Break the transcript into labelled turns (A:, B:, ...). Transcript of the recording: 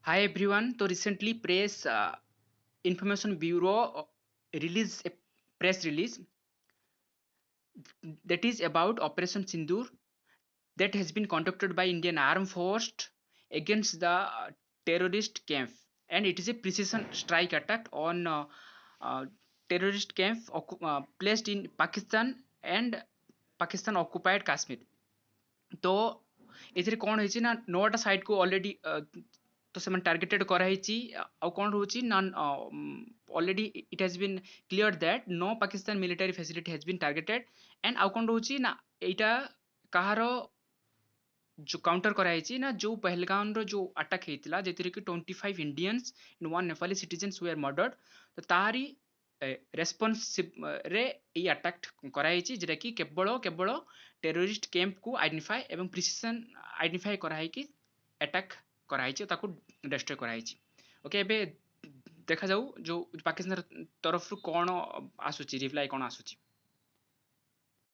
A: Hi everyone. So recently, Press Information Bureau released a press release that is about Operation Sindoor that has been conducted by Indian Armed Force against the terrorist camp, and it is a precision strike attack on uh, terrorist camp placed in Pakistan and Pakistan occupied Kashmir. तो ଏଥିରେ କ'ଣ ହେଇଛି ନା 9ଟା ସାଇଟ୍କୁ already ତ ସେମାନେ targeted କରାହେଇଛି। ଆଉ କ'ଣ ରହୁଛି ନା already it has been clear that no Pakistan military facility has been targeted. And ଆଉ କ'ଣ ରହୁଛି ନା ଏଇଟା କାହାର जो काउंटर कराई ना जो पहलगाम रो जो अटैक होता है कि 25 Indians and one Nepali citizens were murdered. तो तारी रेस्पॉन्सिव रे ये अटैक कराई जेटा कि केवल केवल टेररिस्ट कैंप को आइडेंटिफाई एवं प्रिसिजन आइडेंटिफाई कराई कि अटैक कराई ताको डिस्ट्रॉय कराई। ओके, एबे देखा जाऊ जो पाकिस्तान तरफ कौन आसूची रिप्लाई कौन आसूची।